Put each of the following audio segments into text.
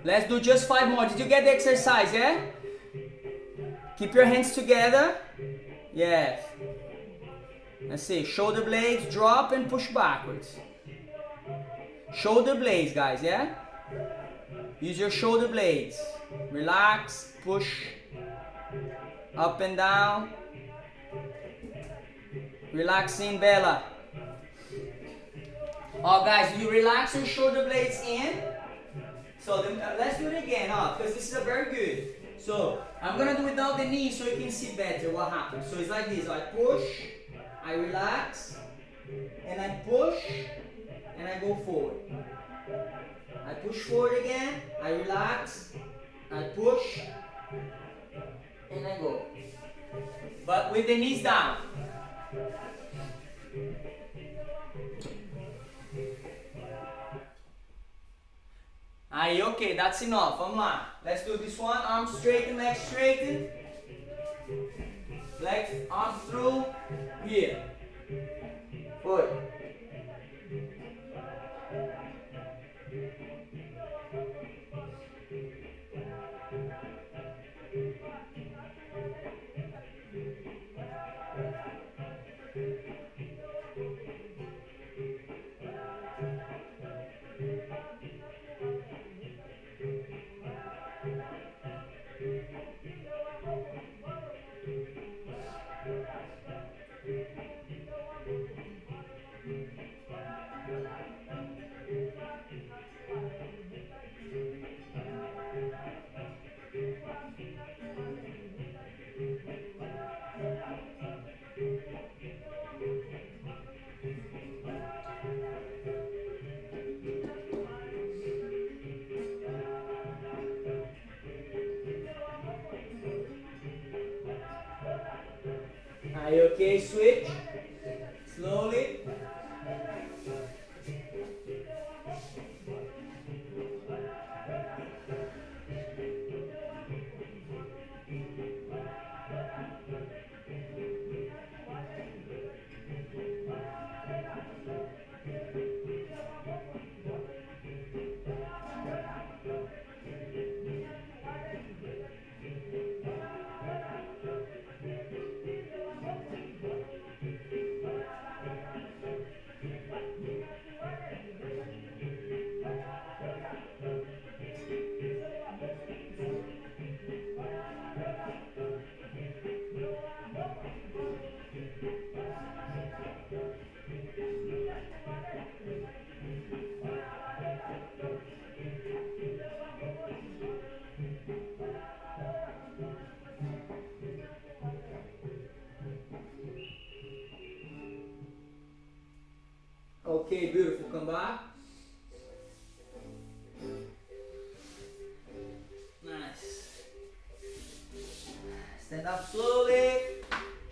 Let's do just 5 more. Did you get the exercise, yeah? Keep your hands together. Yes. Let's see. Shoulder blades, drop and push backwards. Shoulder blades, guys, yeah? Use your shoulder blades. Relax, push, up and down. Relaxing, Bella. Oh, guys, you relax your shoulder blades in. So let's do it again, because this is a very good. So I'm gonna do without the knee so you can see better what happens. So it's like this. I push, I relax, and I push, and I go forward. I push forward again, I relax, I push, and I go. But with the knees down. Aí, okay, that's enough. Vamos lá. Let's do this one. Arms straighten, legs straighten. Legs arms through. Here. Foi. Are you okay? Switch. Slowly. Okay, beautiful. Come back. Nice. Stand up slowly.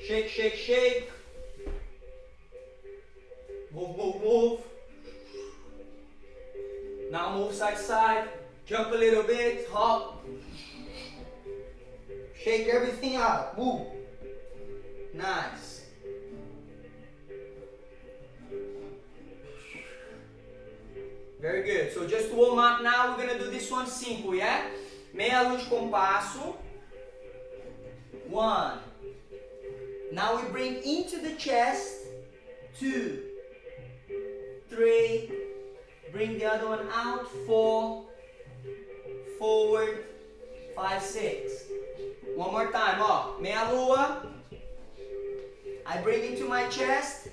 Shake, shake, shake. Move, move, move. Now move side to side. Jump a little bit. Hop. Shake everything out. Move. Nice. Very good. So just to warm up now, we're gonna do this one simple, yeah? Meia lua de compasso. 1. Now we bring into the chest. 2, 3. Bring the other one out. 4. Forward. 5, 6. One more time. Ó, meia lua. I bring into my chest.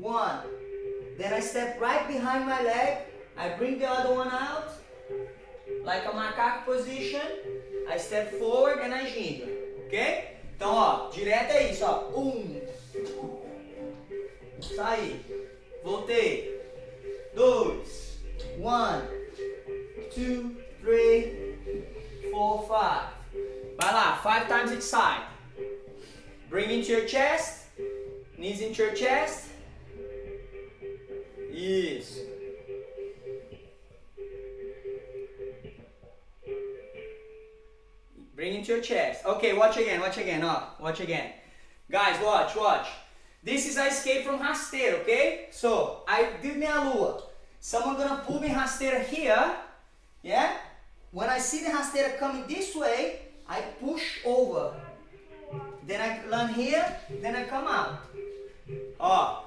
1. Then I step right behind my leg. I bring the other one out, like a macaco position. I step forward and I ginga, ok? Então, ó, direto é isso, ó. 1. Saí. Voltei. 2. 1. 2, 3, 4, 5. Vai lá, 5 times each side. Bring into your chest. Knees into your chest. Isso. Bring into your chest. Okay, watch again, watch again. Oh, watch again. Guys, watch, watch. This is a escape from rasteira, okay? So, I did meia lua. Someone gonna pull me rasteira here. Yeah? When I see the rasteira coming this way, I push over. Then I land here, then I come out.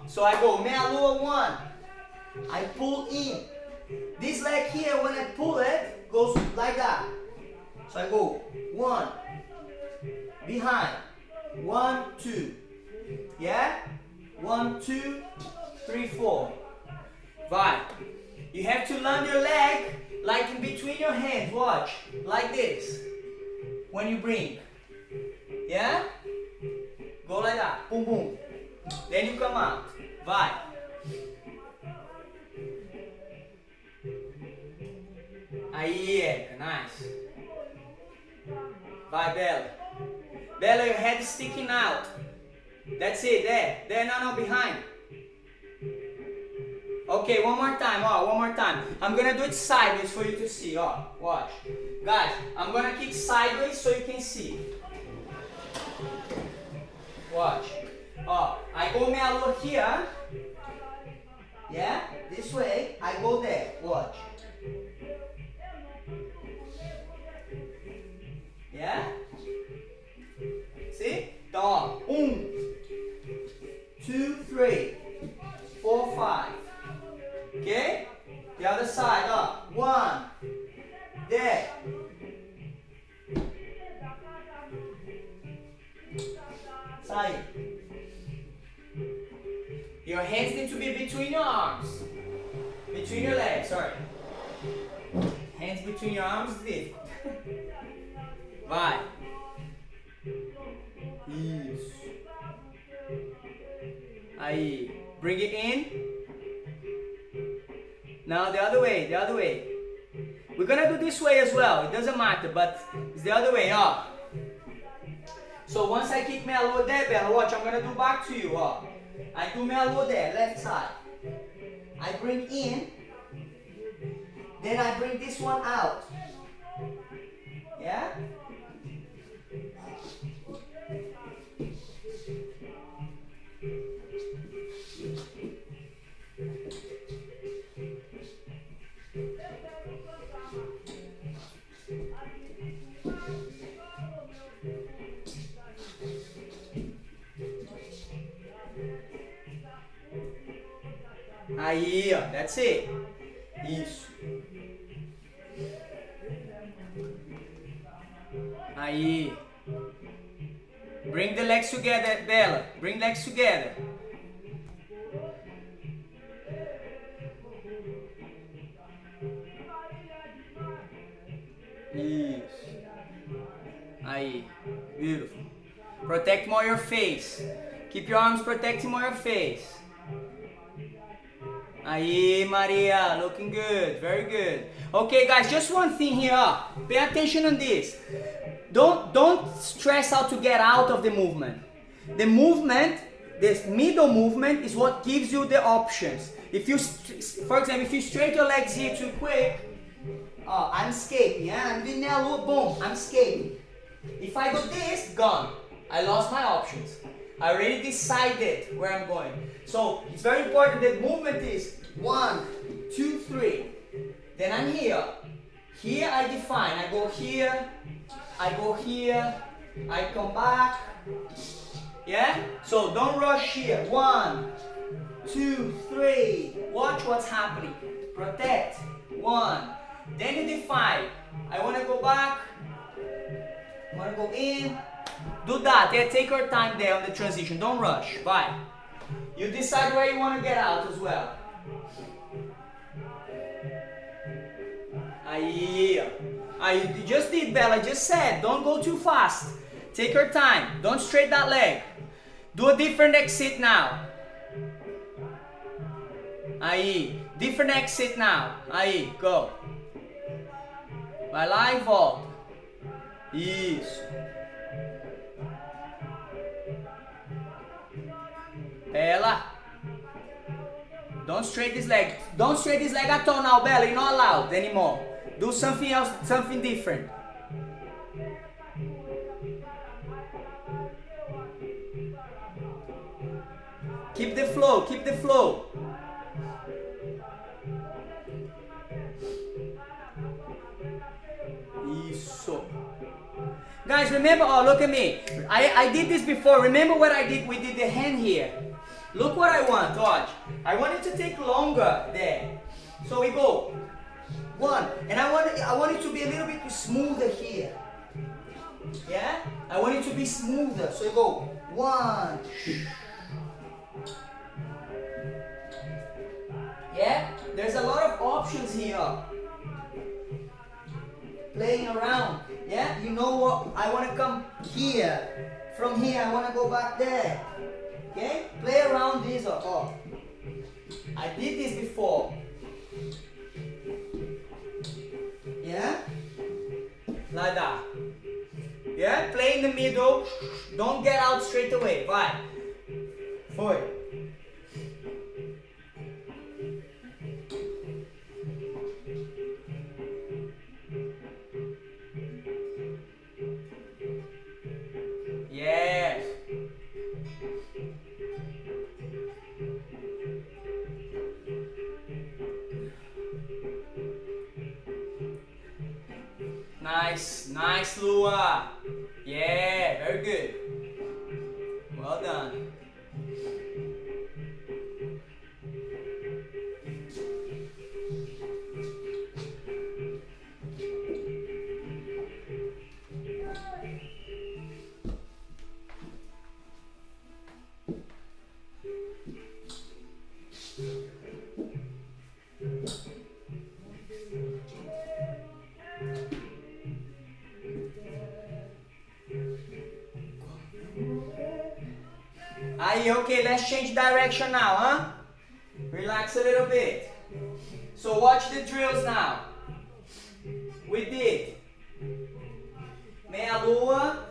So I go meia lua 1. I pull in. This leg here, when I pull it, goes like that. So I go 1, behind, 1, 2. Yeah? 1, 2, 3, 4. Vai. You have to land your leg like in between your hands. Watch. Like this. When you bring. Yeah? Go like that. Boom, boom. Then you come out. Vai. Aí, Erika. Nice. Vai, Bella. Bella, your head is sticking out. That's it. There. No, behind. Okay, one more time. One more time. I'm gonna do it sideways for you to see. Watch. Guys, I'm gonna kick sideways so you can see. Watch. I go meia lua here. Yeah? This way. I go there. Watch. Yeah? See? Então, 1, 2, 3, 4, 5. Okay? The other side, 1. There. Sai. Your hands need to be between your arms. Between your legs, sorry. Hands between your arms, this. Vai. Isso. Aí. Bring it in. Now the other way, We're gonna do this way as well. It doesn't matter, but it's the other way, So once I kick meia lua there, Bella, watch, I'm gonna do back to you, I do meia lua there, left side. I bring in. Then I bring this one out. Yeah? Aí, that's it. Isso. Aí. Bring the legs together, Bella. Bring legs together. Isso. Aí. Beautiful. Protect more your face. Keep your arms protecting more your face. Aí, Maria, looking good, very good. Okay, guys, just one thing here. Pay attention on this. Don't stress out to get out of the movement. The movement, this middle movement, is what gives you the options. If you, for example, if you straighten your legs here too quick, I'm escaping. Yeah, I'm doing meia lua, boom, I'm escaping. If I go this, gone. I lost my options. I already decided where I'm going. So it's very important that movement is 1, 2, 3. Then I'm here. Here I define. I go here. I go here. I come back. Yeah? So don't rush here. 1, 2, 3. Watch what's happening. Protect. 1. Then you define. I want to go back. I want to go in. Do that. Yeah, take your time there on the transition. Don't rush. Vai. You decide where you want to get out as well. Aí. You just did, Bella. I just said. Don't go too fast. Take your time. Don't straight that leg. Do a different exit now. Aí. Different exit now. Aí. Go. Vai lá e volta. Isso. Bella. Don't straight this leg. Don't straight this leg at all now, Bella. You're not allowed anymore. Do something else, something different. Keep the flow, keep the flow. Guys, remember, oh, look at me. I did this before. Remember what I did? We did the hand here. Look what I want, watch. I want it to take longer there. So we go. One. And I want it to be a little bit smoother here. Yeah? I want it to be smoother. So you go. One. Yeah? There's a lot of options here. Playing around. Yeah? You know what? I want to come here. From here, I want to go back there. Okay? Play around this. Oh. I did this before. Yeah? Like that. Yeah? Play in the middle. Don't get out straight away. Vai. Foi. Yes. Nice, nice, Lua. Yeah, very good. Well done. Okay, let's change direction now, huh? Relax a little bit. So watch the drills now. We did meia lua.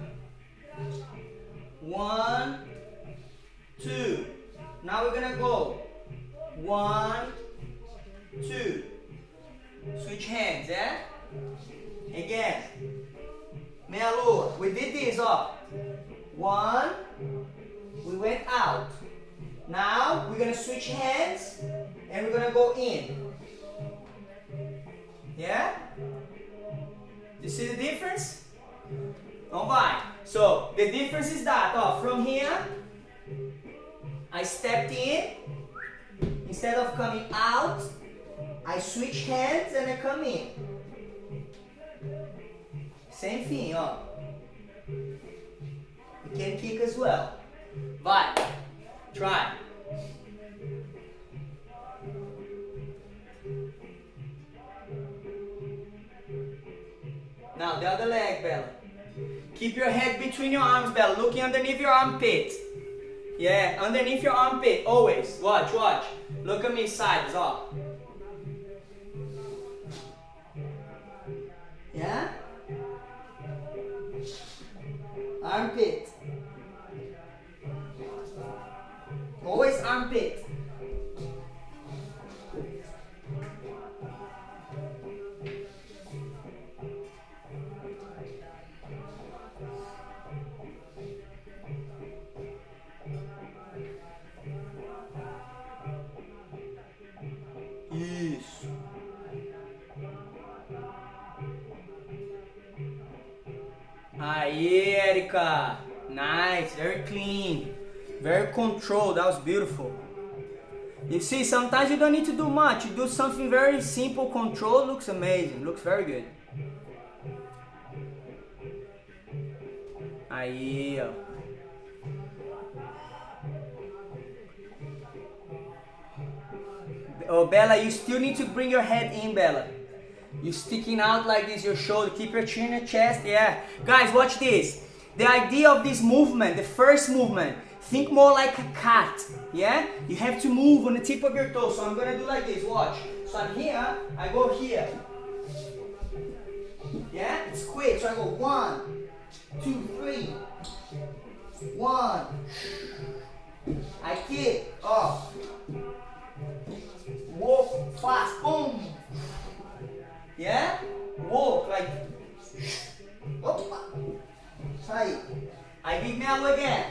1, 2. Now we're gonna go 1, 2. Switch hands, yeah? Again. Meia lua. We did this, ó. 1. We went out. Now we're gonna switch hands and we're gonna go in. Yeah? You see the difference? Então vai. So the difference is that, ó, from here I stepped in. Instead of coming out, I switch hands and I come in. Same thing, ó. You can kick as well. Vai. Try. Now the other leg, Bella. Keep your head between your arms, Bella. Looking underneath your armpit. Yeah, underneath your armpit. Always. Watch, watch. Look at me sides off. Yeah? Armpit. Always armpit. Isso. Aí, Erika. Nice, very clean. Very controlled, that was beautiful. You see, sometimes you don't need to do much. You do something very simple, controlled, looks amazing, looks very good. Aí, ó. Oh, Bella, you still need to bring your head in, Bella. You're sticking out like this, your shoulder. Keep your chin in your chest, yeah. Guys, watch this. The idea of this movement, the first movement, think more like a cat, yeah? You have to move on the tip of your toe. So I'm gonna do like this, watch. So I'm here, I go here. Yeah, it's quick. So I go 1, 2, 3. 1. I kick, off. Walk fast, boom. Yeah? Walk like, opa. Sai. I give now again.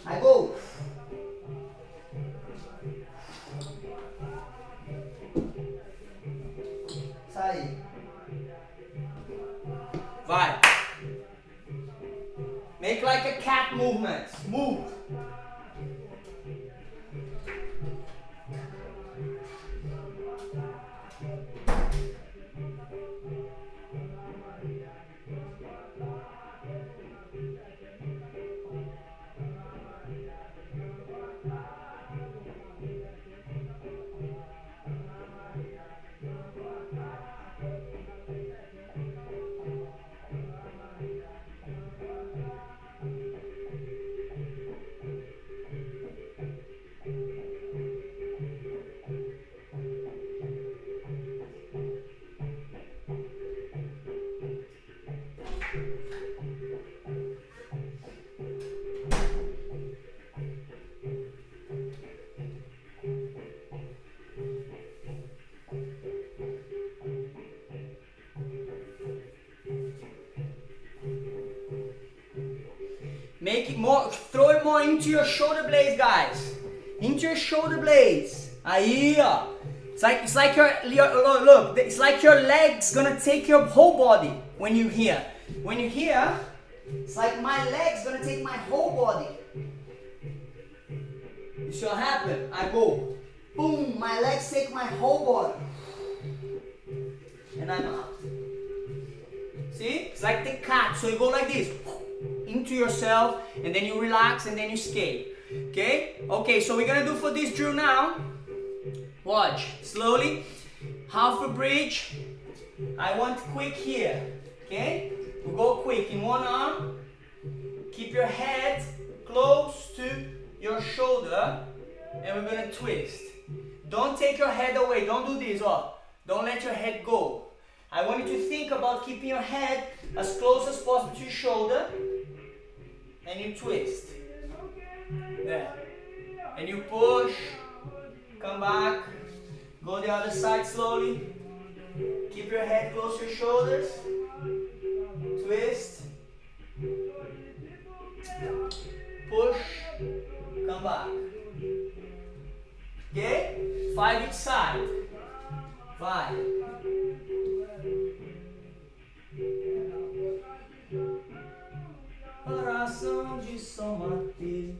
I go. Sai. Vai. Make like a cat movement. Move. Make it more, throw it more into your shoulder blades, guys. Into your shoulder blades. Aí, ó. It's like your look, it's like your legs gonna take your whole body when you here. When you here, it's like my legs gonna take my whole body. You see what happen? I go, boom, my legs take my whole body. And I'm out. See? It's like the cat. So you go like this. Into yourself, and then you relax, and then you skate. Okay? Okay, so we're gonna do for this drill now. Watch. Slowly. Half a bridge. I want quick here. Okay? We go quick in one arm. Keep your head close to your shoulder, and we're gonna twist. Don't take your head away. Don't do this. Oh. Don't let your head go. I want you to think about keeping your head as close as possible to your shoulder. And you twist. There. And you push. Come back. Go the other side slowly. Keep your head close to your shoulders. Twist. Push. Come back. Okay? 5 each side. 5. Coração de São Mateus.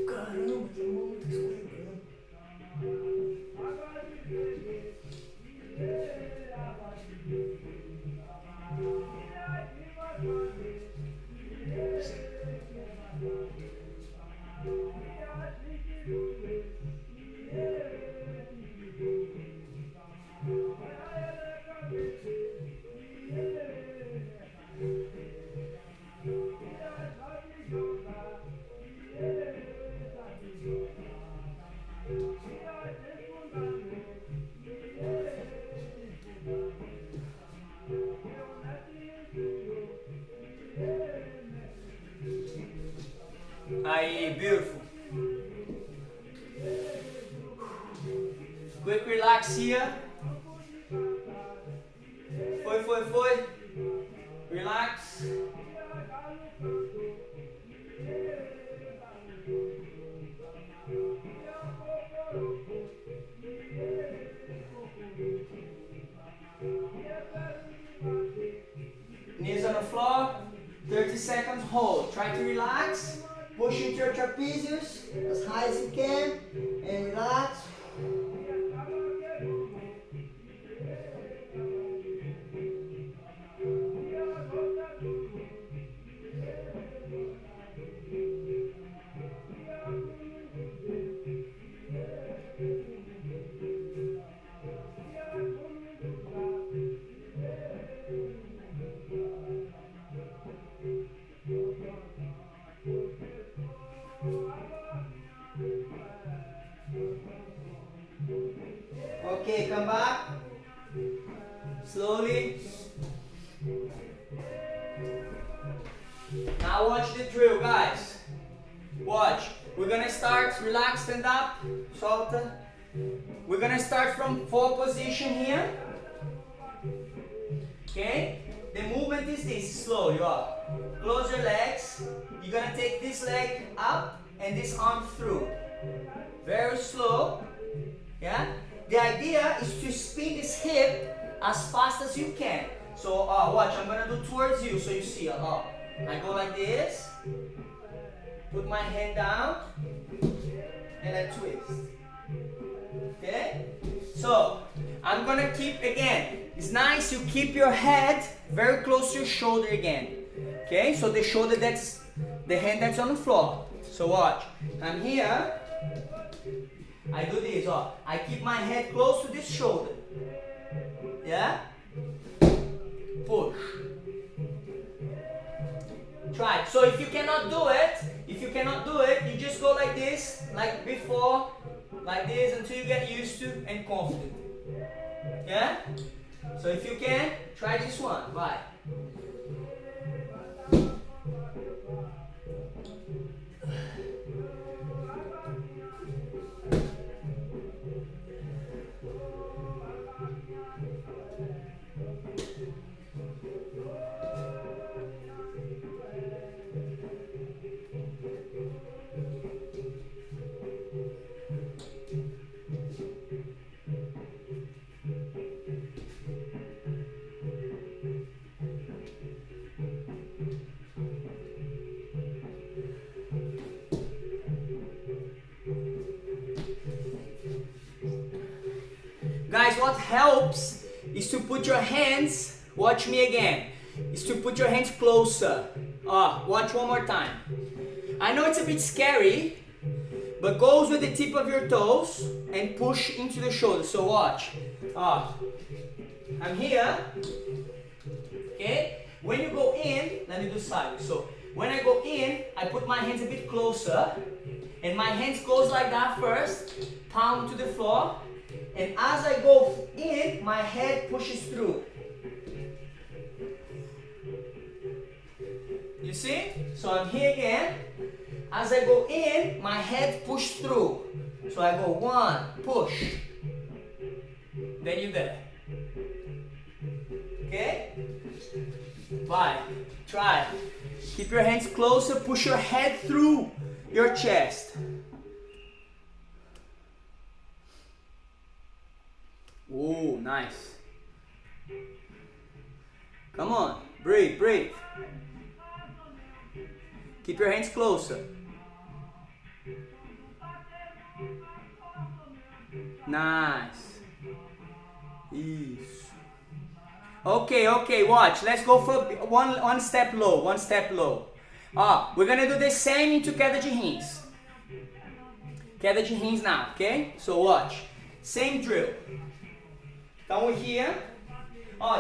Caramba, que muito escorregando. Aí, beautiful. Quick relax here. Foi. Relax. Knees on the floor. 30 seconds hold. Try to relax. Push into your trapezius as high as you can and relax. Okay, come back. Slowly. Now watch the drill, guys. Watch. We're gonna start, relax, stand up, solta. We're gonna start from 4 position here. Okay? The movement is this, slowly up. Close your legs. You're gonna take this leg up and this arm through. Very slow. Yeah? The idea is to spin this hip as fast as you can. So watch, I'm gonna do towards you so you see. I go like this, put my hand down, and I twist. Okay? So I'm gonna keep again. It's nice you keep your head very close to your shoulder again. Okay? So the shoulder that's the hand that's on the floor. So watch. I'm here. I do this. I keep my head close to this shoulder. Yeah? Push. Try it. So if you cannot do it, you just go like this, like before, like this until you get used to and confident. Yeah? So if you can, try this one. Bye. Guys, what helps is to put your hands, watch me again, is to put your hands closer. Watch one more time. I know it's a bit scary, but goes with the tip of your toes and push into the shoulder. So watch. I'm here. Okay? When you go in, let me do sideways. So when I go in, I put my hands a bit closer, and my hands goes like that first, palm to the floor. And as I go in, my head pushes through. You see? So I'm here again. As I go in, my head pushes through. So I go 1, push. Then you're there. Okay? Bye. Try. Keep your hands closer. Push your head through your chest. Oh, nice. Come on, breathe, breathe. Keep your hands closer. Nice. Isso. Okay, watch. Let's go for one step low, one step low. We're gonna do the same into queda de rins. Queda de rins now, okay? So watch. Same drill. Então we're here.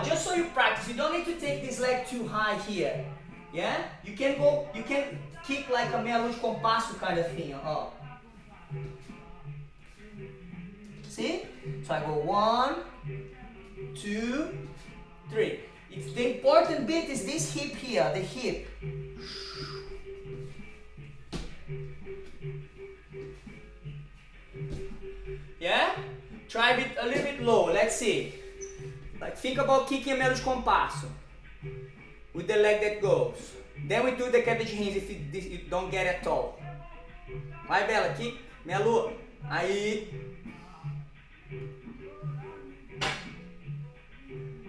Just so you practice, you don't need to take this leg too high here. Yeah? You can kick like a meia lua de compasso kind of thing. See? So I go 1, 2, 3. The important bit is this hip here, the hip. Yeah? Try a little bit low. Let's see. Like think about kicking a meia lua de compasso with the leg that goes. Then we do the queda de rins if you don't get it at all. Vai, Bela, kick, meia lua. Aí.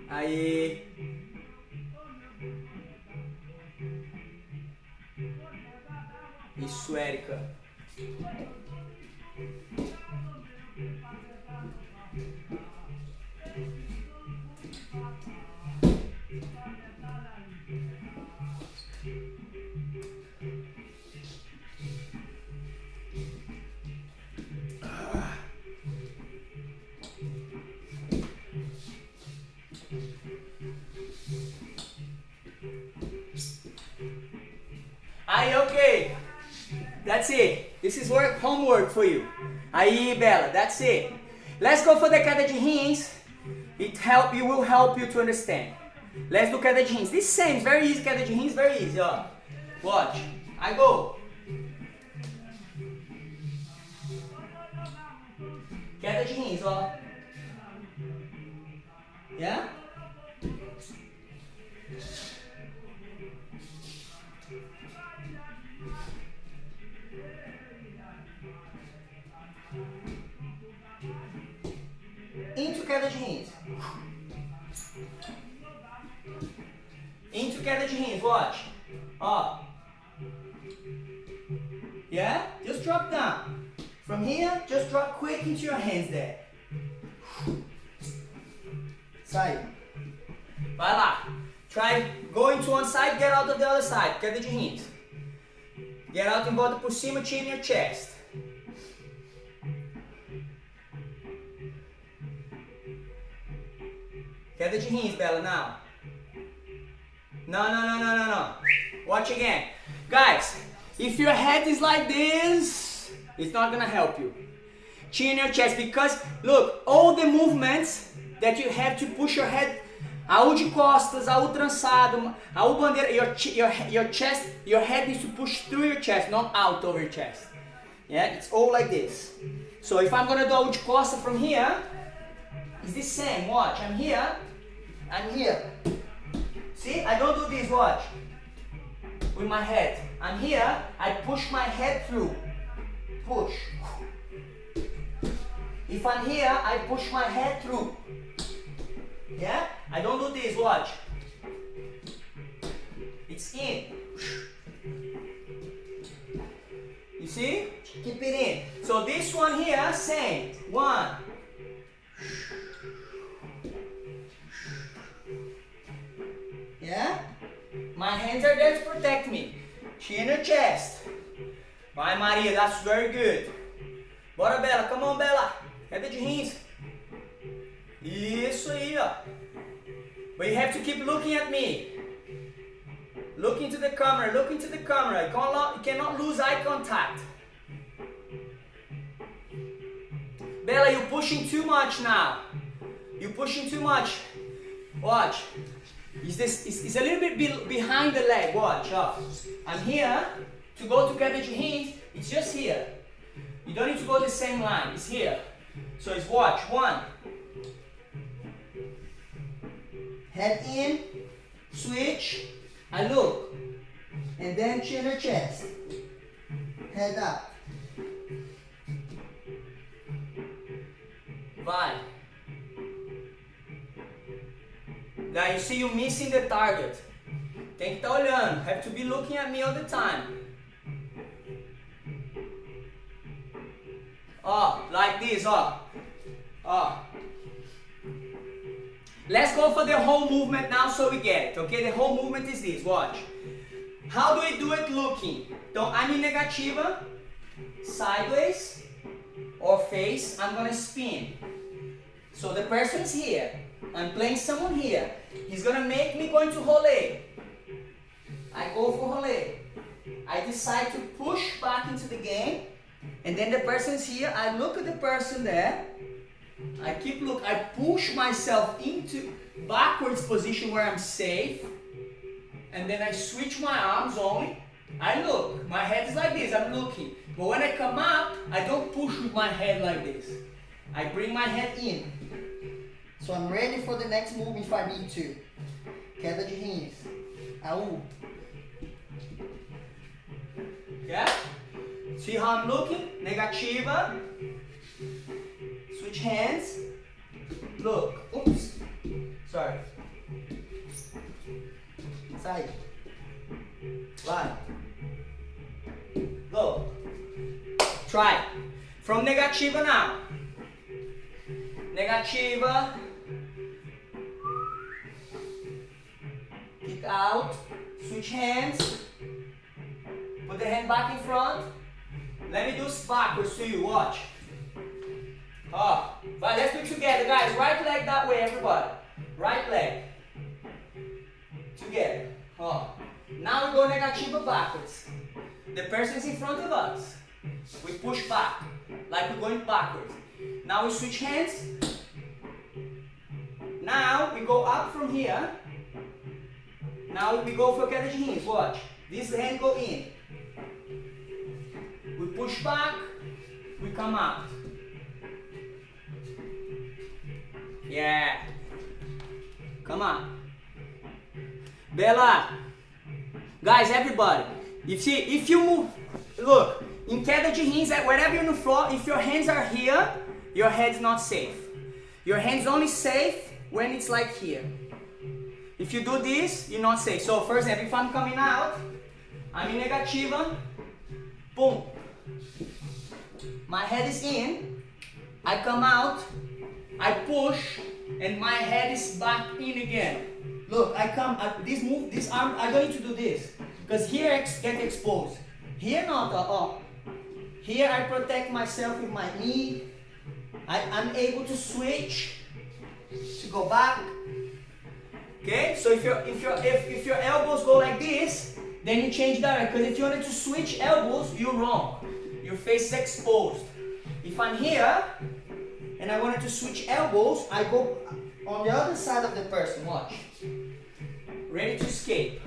Aí. Isso, Érica. Aí, okay. That's it. This is homework for you. Aí, Bella, that's it. Let's go for the queda de rins. You will help you to understand. Let's do queda de rins. This same, very easy queda de rins, very easy. Watch. I go. Queda de rins, Yeah? Into queda de rins. Into queda de rins, watch. Ó. Yeah? Just drop down. From here, just drop quick into your hands there. Sai. Vai lá. Try going to one side, get out of the other side. Queda de rins. Get out e volta por cima, chin your chest. Queda de rins, Bella, now. No. Watch again. Guys, if your head is like this, it's not gonna help you. Chin your chest, because look, all the movements that you have to push your head, AU de costas, AU trançado, AU bandeira, your chest, your head needs to push through your chest, not out over your chest. Yeah, it's all like this. So if I'm gonna do AU de costa from here, it's the same. Watch, I'm here. See, I don't do this, watch. With my head. I'm here, I push my head through. Push. If I'm here, I push my head through. Yeah? I don't do this, watch. It's in. You see? Keep it in. So this one here, same. 1. Yeah? My hands are there to protect me. Chin your chest. Vai, Maria, that's very good. Bora, Bela, come on, Bela. Queda de rins. Isso aí, ó. But you have to keep looking at me. Look into the camera, look into the camera. You cannot lose eye contact. Bella, you're pushing too much now. You're pushing too much. Watch. It's a little bit behind the leg. Watch. I'm here to go to queda de rins. It's just here. You don't need to go the same line. It's here. So it's watch. 1. Head in. Switch. I look. And then chin your chest. Head up. Vai. Now you see you missing the target. Tem que estar olhando. Have to be looking at me all the time. Like this, Let's go for the whole movement now so we get it, okay? The whole movement is this, watch. How do we do it looking? Então, I'm in negativa, sideways, or face, I'm gonna spin. So the person's here. I'm playing someone here. He's gonna make me go into rolê. I go for rolê. I decide to push back into the game. And then the person's here. I look at the person there. I keep look. I push myself into backwards position where I'm safe. And then I switch my arms only. I look. My head is like this. I'm looking. But when I come up, I don't push with my head like this. I bring my head in. So I'm ready for the next move if I need to. Queda de rins. AU. Yeah? See how I'm looking? Negativa. Switch hands. Look. Oops. Sorry. Sai. Vai. Go. Try. From negativa now. Negativa. Kick out. Switch hands. Put the hand back in front. Let me do backwards to you. Watch. Vai, let's do it together, guys. Right leg that way, everybody. Right leg. Together. Now we go negativa backwards. The person's in front of us. We push back, like we're going backwards. Now we switch hands. Now we go up from here. Now we go for queda de rins. Watch. This hand go in. We push back. We come out. Yeah. Come on. Bella. Guys, everybody. If you move, look, in queda de rins, wherever you're on the floor, if your hands are here, your head's not safe. Your hand's only safe when it's like here. If you do this, you're not safe. So for example, if I'm coming out, I'm in negativa, boom. My head is in, I come out, I push, and my head is back in again. Look, I come, this arm, I don't need to do this. Because here get exposed. Here not at all. Here I protect myself with my knee. I'm able to switch, to go back. Okay, so if your elbows go like this, then you change direction. Because if you wanted to switch elbows, you're wrong. Your face is exposed. If I'm here, and I wanted to switch elbows, I go on the other side of the person, watch. Ready to escape.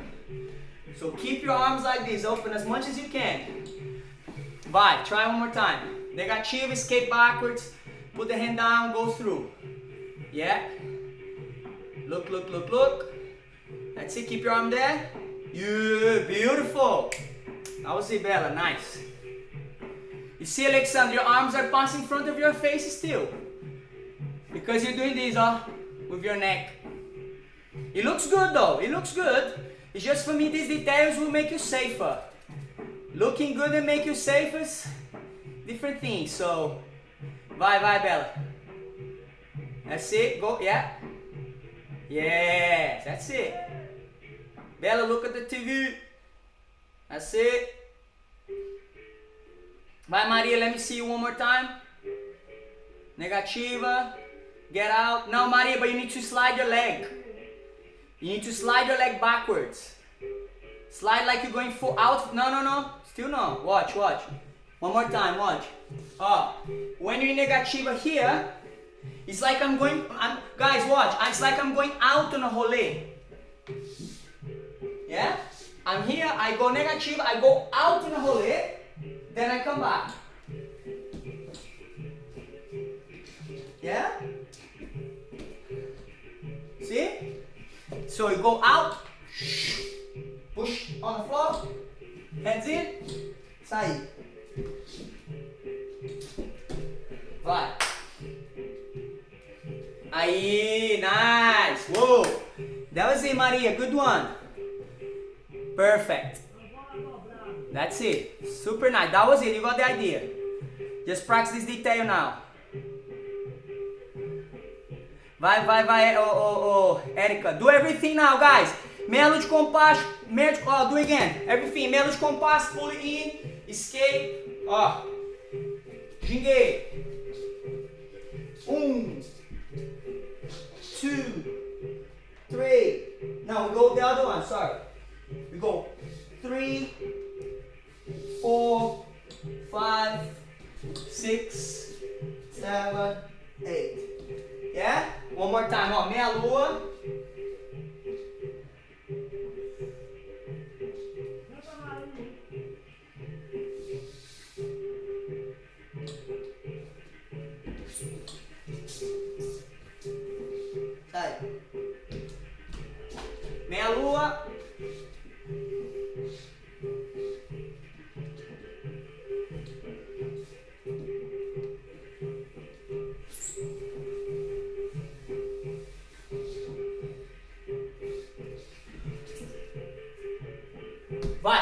So keep your arms like this, open as much as you can. Vai, try one more time. Negativa, escape backwards, put the hand down, go through. Yeah. Look, look, look, look. That's it, keep your arm there. Yeah, beautiful. That was it, Bella, nice. You see, Alexander, your arms are passing in front of your face still. Because you're doing this, with your neck. It looks good though, it looks good. It's just for me, these details will make you safer. Looking good and make you safer is different things, so. Vai, Bella. That's it, go, yeah. Yes, that's it. Bella, look at the TV. That's it. Vai, Maria, let me see you one more time. Negativa. Get out. No, Maria, but you need to slide your leg. You need to slide your leg backwards. Slide like you're going full out. No. Still no. Watch. One more time, watch. When you're in negativa here, it's like guys, watch. It's like I'm going out on a rolê. Yeah? I'm here, I go negativa, I go out in a rolê, then I come back. Yeah? See? So you go out, push on the floor, hands in, sair. Vai. Aí, nice. Whoa. That was it, Maria. Good one. Perfect. That's it. Super nice. That was it. You got the idea. Just practice this detail now. Vai. Erika. Do everything now, guys. Meia luz de compasso. Do it again. Everything. Meia luz de compasso. Pull it in. Escape. Gingue. 1, 2, 3. Now we go the other one. Sorry. We go 3, 4, 5, 6, 7, 8. Yeah? One more time. Meia lua. Sai. Meia lua. Vai.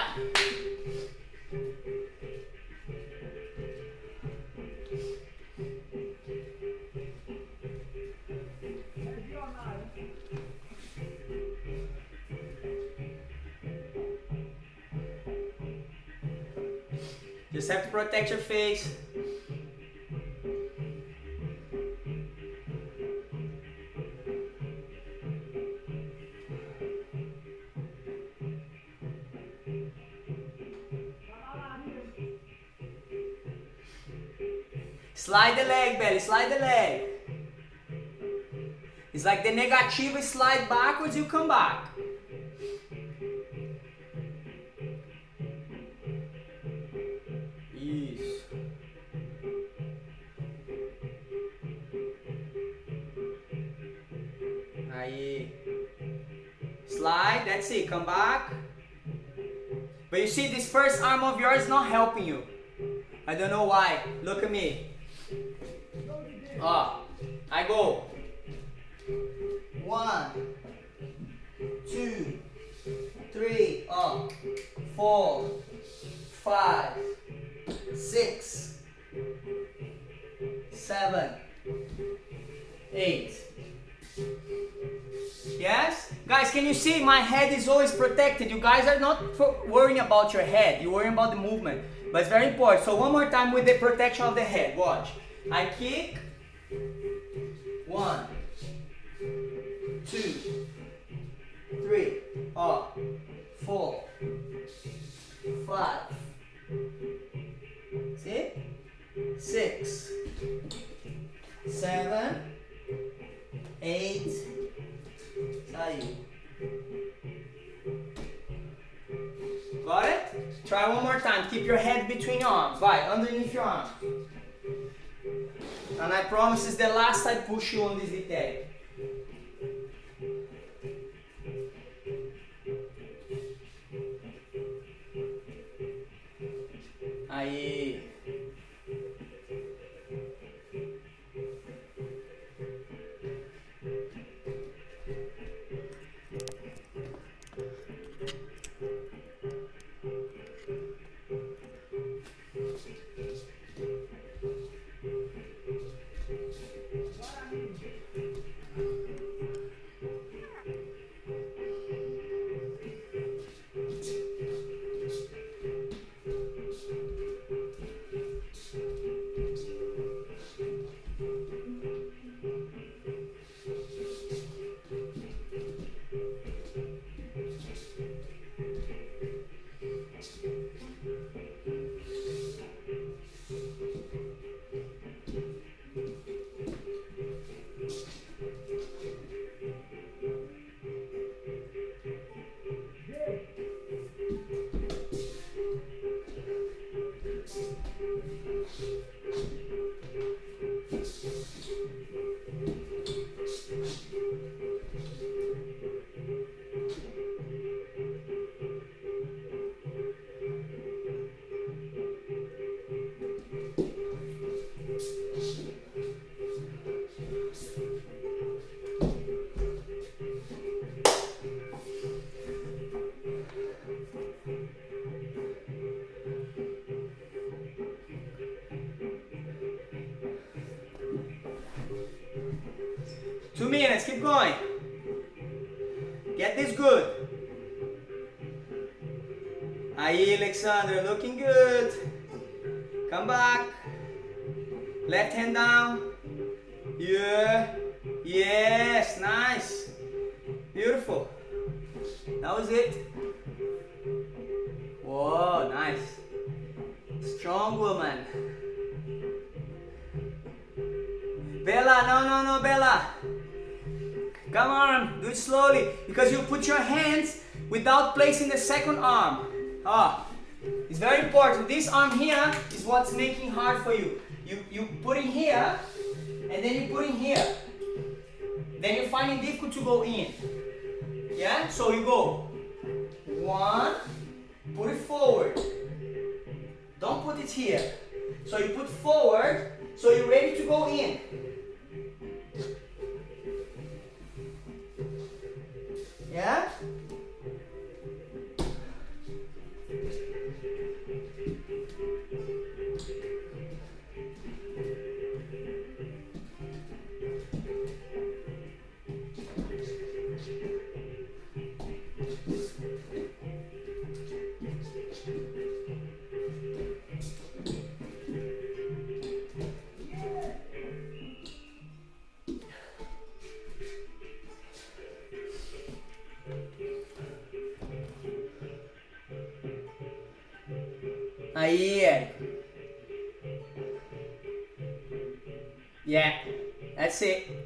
Just have to protect your face. Slide the leg, belly, slide the leg. It's like the negativa, slide backwards, you come back. Isso. Aí. Slide, that's it, come back. But you see, this first arm of yours is not helping you. I don't know why. Look at me. I go 1, 4, 5, 6, 7, 8. Yes? Guys, can you see my head is always protected? You guys are not worrying about your head. You're worrying about the movement. But it's very important. So one more time with the protection of the head. Watch. I kick. 1, 2, 3, 4, 5. See? 6, 7, 8. Saiu. Got it? Try one more time. Keep your head between your arms. Vai, underneath your arms. And I promise it's the last I push you on this detail. Aí. Keep going. Get this good. Aí, Alexandra, looking good. Come back. Left hand down. Yeah. Yes, nice. Beautiful. That was it. Whoa, nice. Strong woman. Bella, no, Bella. Come on, do it slowly. Because you put your hands without placing the second arm. It's very important. This arm here is what's making hard for you. You put in here, and then you put in here. Then you find it difficult to go in. Yeah? So you go 1, put it forward. Don't put it here. So you put forward, so you're ready to go in. Yeah? Aí, Érico. Yeah, that's it.